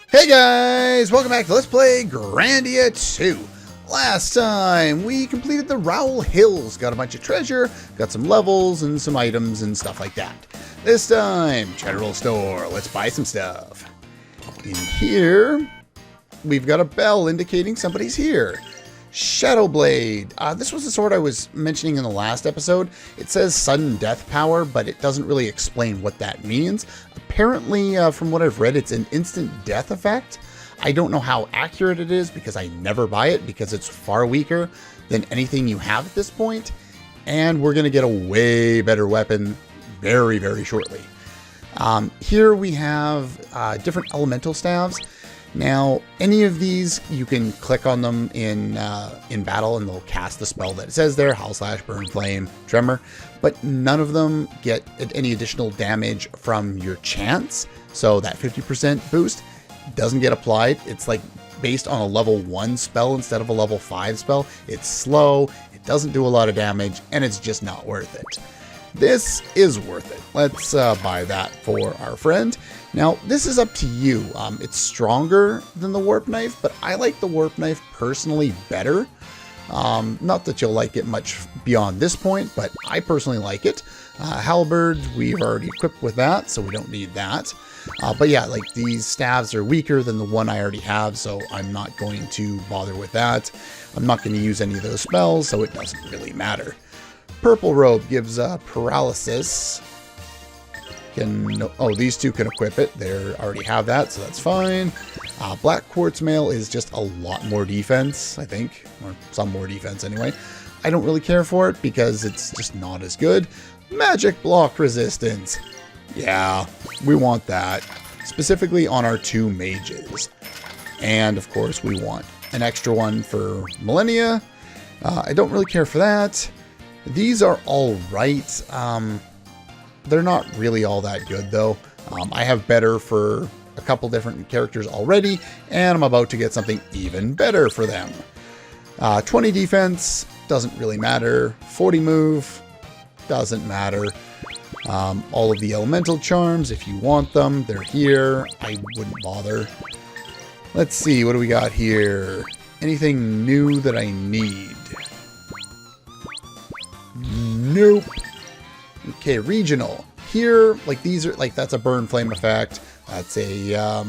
Hey guys, welcome back to Let's Play Grandia 2. Last time we completed the Rowell Hills, got a bunch of treasure, got some levels and some items and stuff like that. This time, general store, let's buy some stuff. In here, we've got a bell indicating somebody's here. Shadow Blade. This was the sword I was mentioning in the last episode. It says sudden death power, but it doesn't really explain what that means. Apparently, from what I've read, it's an instant death effect. I don't know how accurate it is because I never buy it because it's far weaker than anything you have at this point. And we're going to get a way better weapon very, very shortly. Here we have different elemental staves. Now, any of these, you can click on them in battle and they'll cast the spell that it says there, Howl Slash, Burn Flame, Tremor, but none of them get any additional damage from your chance. So that 50% boost doesn't get applied. It's like based on a level 1 spell instead of a level 5 spell. It's slow, it doesn't do a lot of damage, and it's just not worth it. This is worth it. Let's buy that for our friend. Now, this is up to you. It's stronger than the Warp Knife, but I like the Warp Knife personally better. Not that you'll like it much beyond this point, but I personally like it. Halberd, we've already equipped with that, so we don't need that. But yeah, like these staves are weaker than the one I already have, so I'm not going to bother with that. I'm not going to use any of those spells, so it doesn't really matter. Purple Robe gives paralysis. These two can equip it. They already have that, so that's fine. Black Quartz Mail is just a lot more defense, I think. Or some more defense anyway. I don't really care for it because it's just not as good. Magic Block Resistance. Yeah, we want that. Specifically on our 2 mages. And, of course, we want an extra one for Millennia. I don't really care for that. These are all right. They're not really all that good, though. I have better for a couple different characters already, and I'm about to get something even better for them. 20 defense, doesn't really matter. 40 move, doesn't matter. All of the elemental charms, if you want them, they're here. I wouldn't bother. Let's see, what do we got here? Anything new that I need? Nope. Okay, regional. Here, like these are like that's a burn flame effect. That's a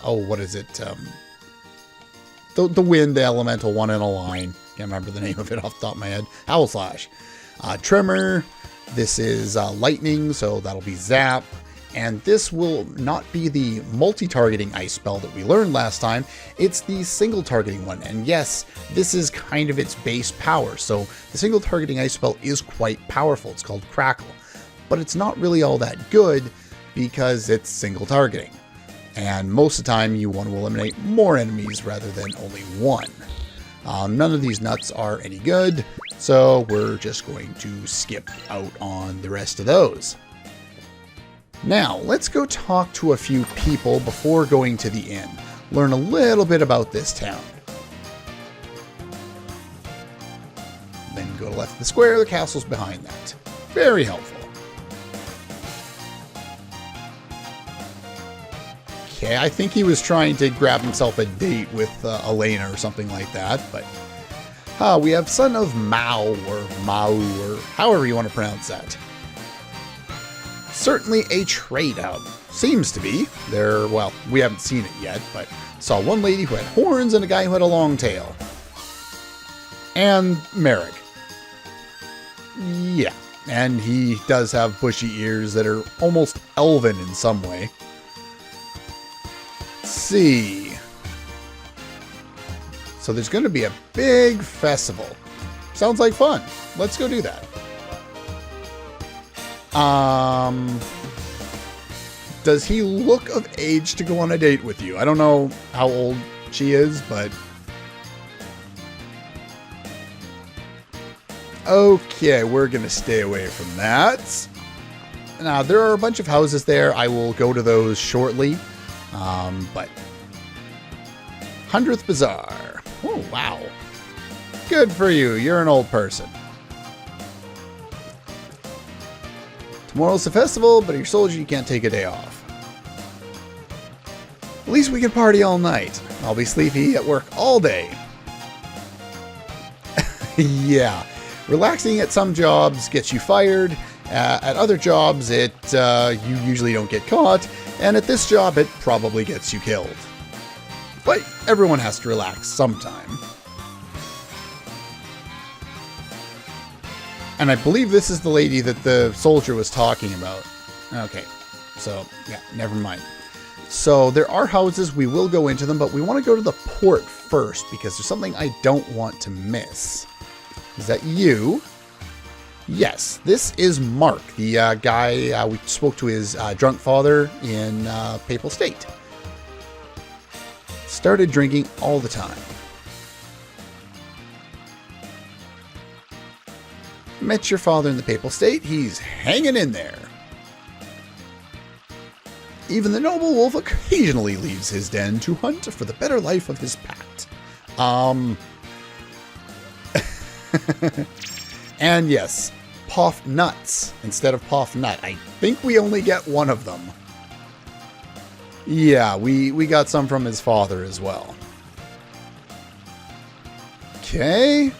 what is it? The wind elemental one in a line. Can't remember the name of it off the top of my head. Howl Slash. Tremor. This is lightning, so that'll be zap. And this will not be the multi-targeting ice spell that we learned last time. It's the single targeting one. And yes, this is kind of its base power. So the single targeting ice spell is quite powerful. It's called Crackle. But it's not really all that good because it's single targeting. And most of the time you want to eliminate more enemies rather than only one. None of these nuts are any good. So we're just going to skip out on the rest of those. Now, let's go talk to a few people before going to the inn. Learn a little bit about this town. Then go left of the square, the castle's behind that. Very helpful. Okay, I think he was trying to grab himself a date with Elena or something like that, but... we have Son of Mao, or Mau, or however you want to pronounce that. Certainly a trade hub. Seems to be. Well, we haven't seen it yet, but saw one lady who had horns and a guy who had a long tail. And Merrick. Yeah, and he does have bushy ears that are almost elven in some way. Let's see. So there's going to be a big festival. Sounds like fun. Let's go do that. Does he look of age to go on a date with you? I don't know how old she is, but... Okay, we're going to stay away from that. Now, there are a bunch of houses there. I will go to those shortly. But... 100th Bazaar. Oh, wow. Good for you. You're an old person. Tomorrow's the festival, but you're a soldier, you can't take a day off. At least we can party all night. I'll be sleepy at work all day. Yeah, relaxing at some jobs gets you fired. At other jobs, you usually don't get caught. And at this job, it probably gets you killed. But everyone has to relax sometime. And I believe this is the lady that the soldier was talking about. Okay, so yeah, never mind. So there are houses, we will go into them, but we want to go to the port first because there's something I don't want to miss. Is that you? Yes, this is Mark, the guy we spoke to his drunk father in Papal State. Started drinking all the time. Met your father in the Papal State. He's hanging in there. Even the noble wolf occasionally leaves his den to hunt for the better life of his pact. And yes, Poff nuts instead of Poff nut. I think we only get one of them. Yeah, we got some from his father as well. Okay.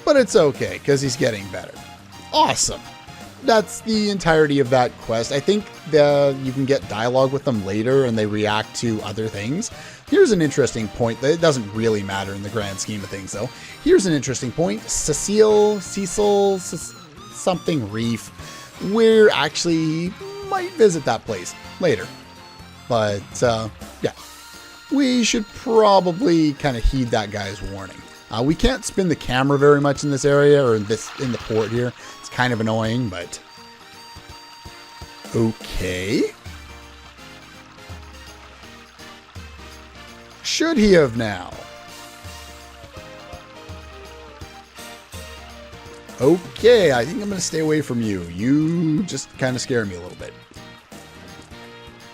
But it's okay, because he's getting better. Awesome. That's the entirety of that quest. I think you can get dialogue with them later and they react to other things. Here's an interesting point. That it doesn't really matter in the grand scheme of things, though. Here's an interesting point. Cecil, something Reef. We actually might visit that place later. But, yeah. We should probably kind of heed that guy's warning. We can't spin the camera very much in this area, or in the port here. It's kind of annoying, but... Okay. Should he have now? Okay, I think I'm going to stay away from you. You just kind of scare me a little bit.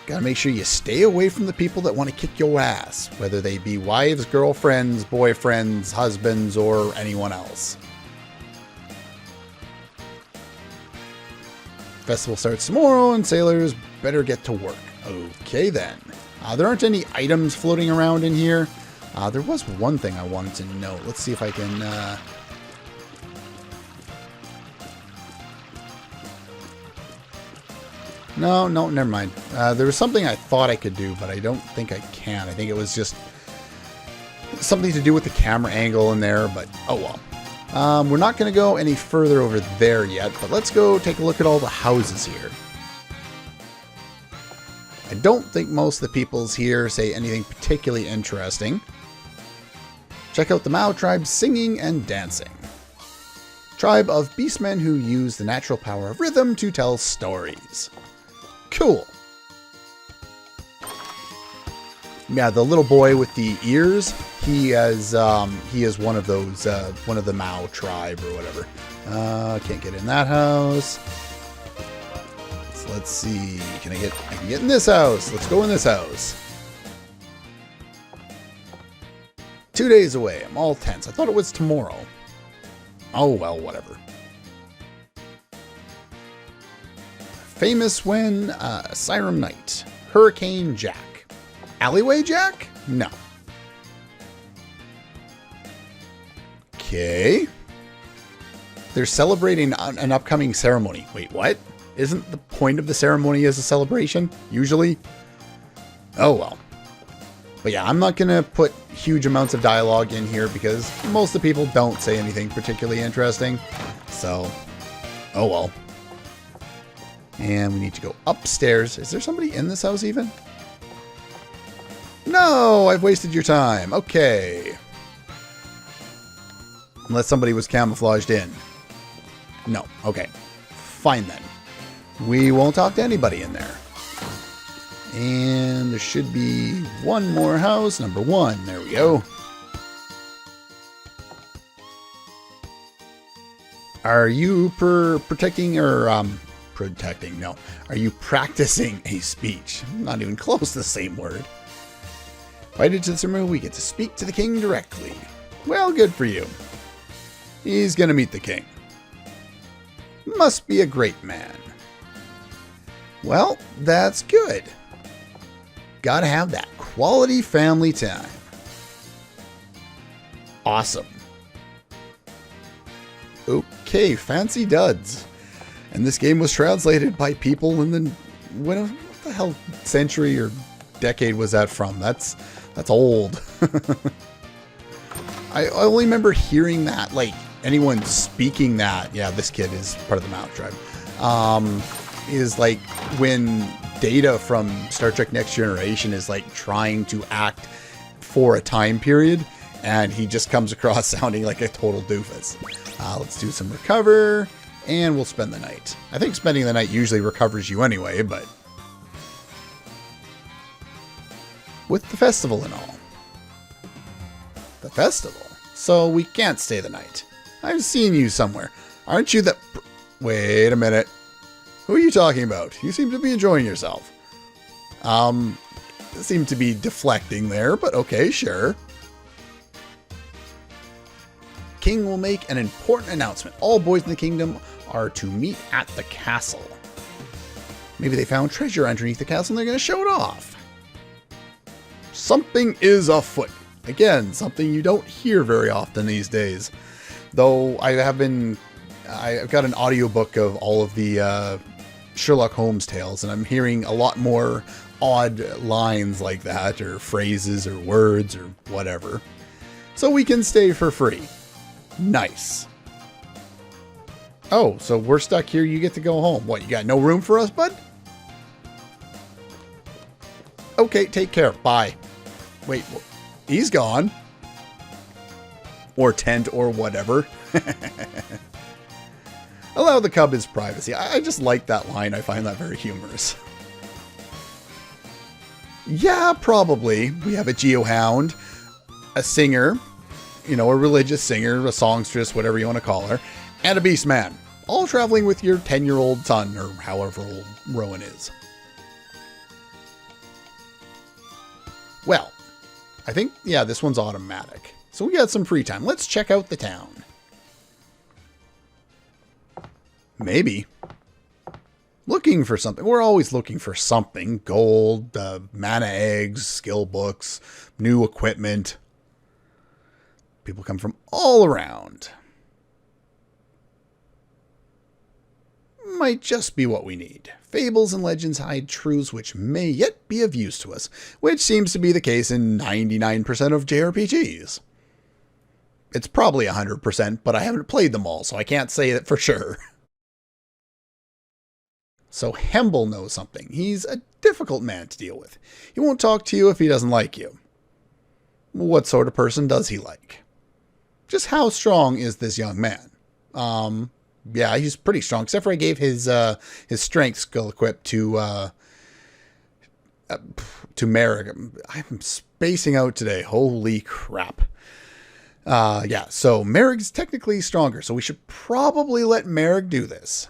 Gotta make sure you stay away from the people that want to kick your ass, whether they be wives, girlfriends, boyfriends, husbands, or anyone else. Festival starts tomorrow, and sailors better get to work. Okay then. There aren't any items floating around in here. There was one thing I wanted to know. Let's see if I can... No, never mind. There was something I thought I could do, but I don't think I can. I think it was just something to do with the camera angle in there, but oh well. We're not going to go any further over there yet, but let's go take a look at all the houses here. I don't think most of the peoples here say anything particularly interesting. Check out the Mao tribe singing and dancing. Tribe of beastmen who use the natural power of rhythm to tell stories. Cool. Yeah, the little boy with the ears, he is one of those, one of the Mao tribe or whatever. Can't get in that house. So let's see. I can get in this house. Let's go in this house. 2 days away. I'm all tense. I thought it was tomorrow. Oh, well, whatever. Famous when Cyrum night. Hurricane Jack. Alleyway Jack? No. Okay. They're celebrating an upcoming ceremony. Wait, what? Isn't the point of the ceremony as a celebration? Usually? Oh, well. But yeah, I'm not going to put huge amounts of dialogue in here because most of the people don't say anything particularly interesting. So, oh well. And we need to go upstairs. Is there somebody in this house even? No, I've wasted your time. Okay. Unless somebody was camouflaged in. No. Okay. Fine then. We won't talk to anybody in there. And there should be one more house. Number 1. There we go. Are you protecting or protecting? No. Are you practicing a speech? Not even close to the same word. Invited to the ceremony, we get to speak to the king directly. Well, good for you. He's gonna meet the king. Must be a great man. Well, that's good. Gotta have that quality family time. Awesome. Okay, fancy duds. And this game was translated by people in the... what the hell century or decade was that from? That's old. I only remember hearing that, like, anyone speaking that, yeah, this kid is part of the Mount tribe, is like when Data from Star Trek Next Generation is like trying to act for a time period, and he just comes across sounding like a total doofus. Let's do some recover, and we'll spend the night. I think spending the night usually recovers you anyway, but with the festival and all. The festival? So we can't stay the night. I've seen you somewhere. Aren't you the... Wait a minute. Who are you talking about? You seem to be enjoying yourself. Seem to be deflecting there, but okay, sure. King will make an important announcement. All boys in the kingdom are to meet at the castle. Maybe they found treasure underneath the castle and they're going to show it off. Something is afoot. Again, something you don't hear very often these days. Though I've got an audiobook of all of the Sherlock Holmes tales, and I'm hearing a lot more odd lines like that, or phrases, or words, or whatever. So we can stay for free. Nice. Oh, so we're stuck here, you get to go home. What, you got no room for us, bud? Okay, take care. Bye. Wait, he's gone. Or tent, or whatever. Allow the cub his privacy. I just like that line. I find that very humorous. Yeah, probably. We have a geohound, a singer, you know, a religious singer, a songstress, whatever you want to call her, and a beast man. All traveling with your 10-year-old son, or however old Rowan is. Well, I think, yeah, this one's automatic. So we got some free time. Let's check out the town. Maybe. Looking for something. We're always looking for something. Gold, mana eggs, skill books, new equipment. People come from all around. Might just be what we need. Fables and legends hide truths which may yet be of use to us, which seems to be the case in 99% of JRPGs. It's probably 100%, but I haven't played them all, so I can't say it for sure. So Hemble knows something. He's a difficult man to deal with. He won't talk to you if he doesn't like you. What sort of person does he like? Just how strong is this young man? Yeah, he's pretty strong, except for I gave his strength skill equipped to Merrick. I'm spacing out today. Holy crap. Yeah, so Merrick's technically stronger, so we should probably let Merrick do this.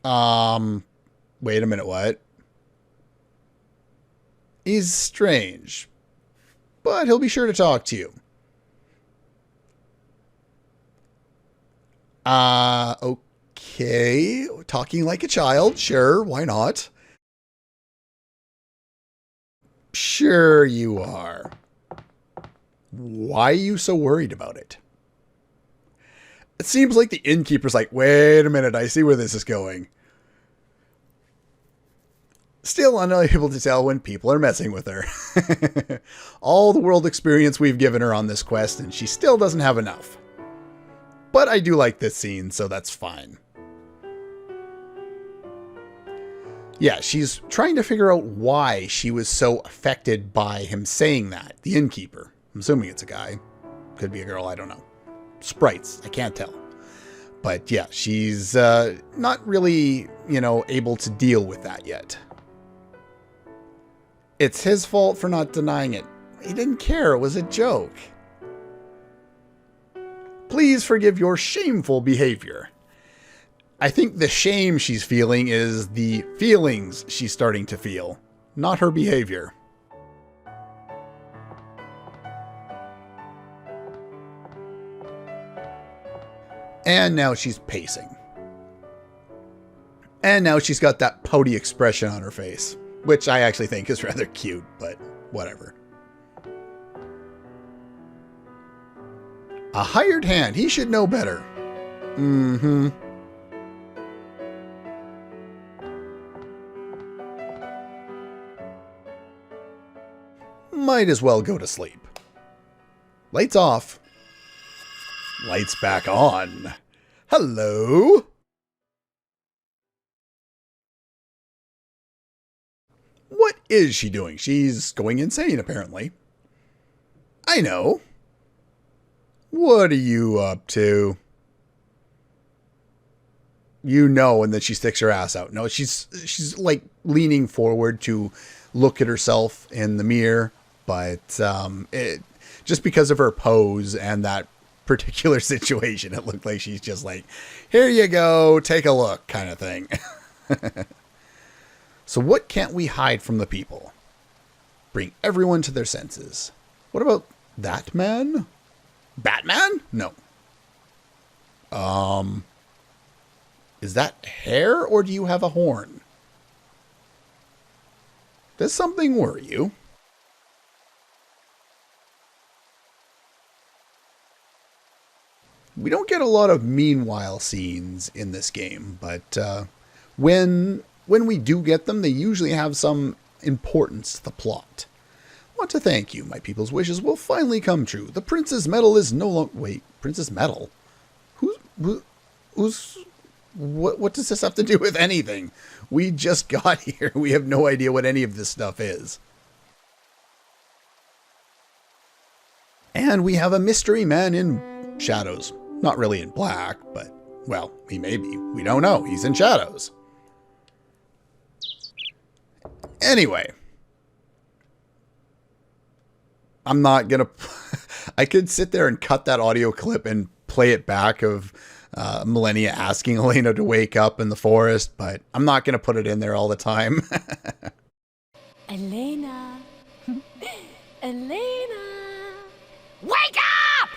Wait a minute, what? He's strange, but he'll be sure to talk to you. Okay. Talking like a child. Sure, why not? Sure you are. Why are you so worried about it? It seems like the innkeeper's like, wait a minute, I see where this is going. Still unable to tell when people are messing with her. All the world experience we've given her on this quest, and she still doesn't have enough. But I do like this scene, so that's fine. Yeah, she's trying to figure out why she was so affected by him saying that. The innkeeper. I'm assuming it's a guy. Could be a girl, I don't know. Sprites, I can't tell. But yeah, she's not really, you know, able to deal with that yet. It's his fault for not denying it. He didn't care, it was a joke. Please forgive your shameful behavior. I think the shame she's feeling is the feelings she's starting to feel, not her behavior. And now she's pacing. And now she's got that pouty expression on her face. which I actually think is rather cute, but whatever. A hired hand. He should know better. Mm-hmm. Might as well go to sleep. Lights off. Lights back on. Hello? What is she doing? She's going insane, apparently. I know. What are you up to? You know, and then she sticks her ass out. No, she's like leaning forward to look at herself in the mirror, but just because of her pose and that particular situation, it looked like she's just like, here you go, take a look, kind of thing. So what can't we hide from the people? Bring everyone to their senses. What about that man? Batman? No. Is that hair or do you have a horn? Does something worry you? We don't get a lot of meanwhile scenes in this game, but when we do get them, they usually have some importance to the plot. I want to thank you. My people's wishes will finally come true. The Prince's medal is no longer... Wait, Prince's medal? Who's... What does this have to do with anything? We just got here. We have no idea what any of this stuff is. And we have a mystery man in shadows. Not really in black, but, well, he may be. We don't know. He's in shadows. Anyway. I'm not going to... I could sit there and cut that audio clip and play it back of Millennia asking Elena to wake up in the forest, but I'm not going to put it in there all the time. Elena. Elena. Wake up!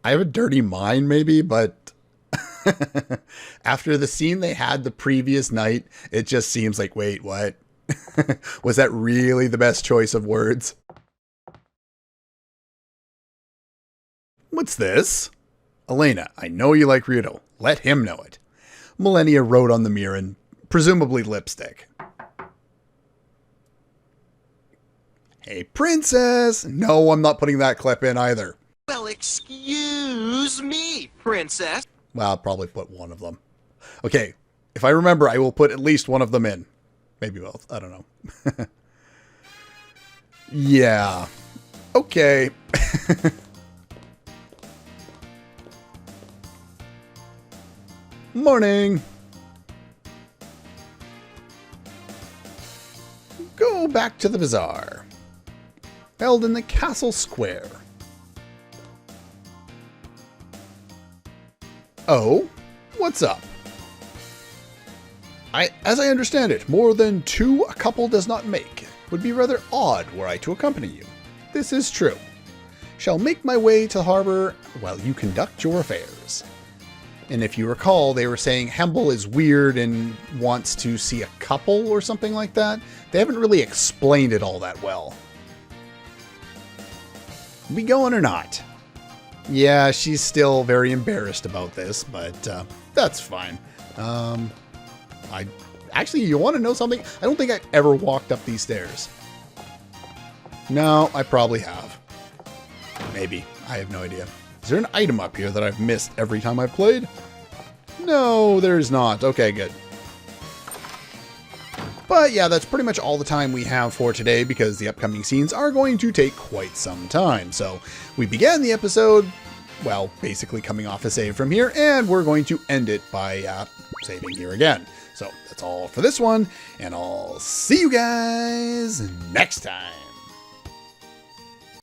I have a dirty mind maybe, but after the scene they had the previous night, it just seems like, wait, what? Was that really the best choice of words? What's this? Elena, I know you like Ryudo. Let him know it. Millennia wrote on the mirror in presumably lipstick. Hey, princess! No, I'm not putting that clip in either. Well, excuse me, princess. Well, I'll probably put one of them. Okay, if I remember, I will put at least one of them in. Maybe both. I don't know. Yeah. Okay. Morning. Go back to the bazaar. Held in the castle square. Oh, what's up? As I understand it, more than two a couple does not make. Would be rather odd were I to accompany you. This is true. Shall make my way to the harbor while you conduct your affairs. And if you recall, they were saying Hemble is weird and wants to see a couple or something like that. They haven't really explained it all that well. We going or not? Yeah, she's still very embarrassed about this, but that's fine. Actually, you want to know something? I don't think I've ever walked up these stairs. No, I probably have. Maybe. I have no idea. Is there an item up here that I've missed every time I've played? No, there's not. Okay, good. But yeah, that's pretty much all the time we have for today because the upcoming scenes are going to take quite some time. So we began the episode, well, basically coming off a save from here, and we're going to end it by saving here again. So that's all for this one, and I'll see you guys next time.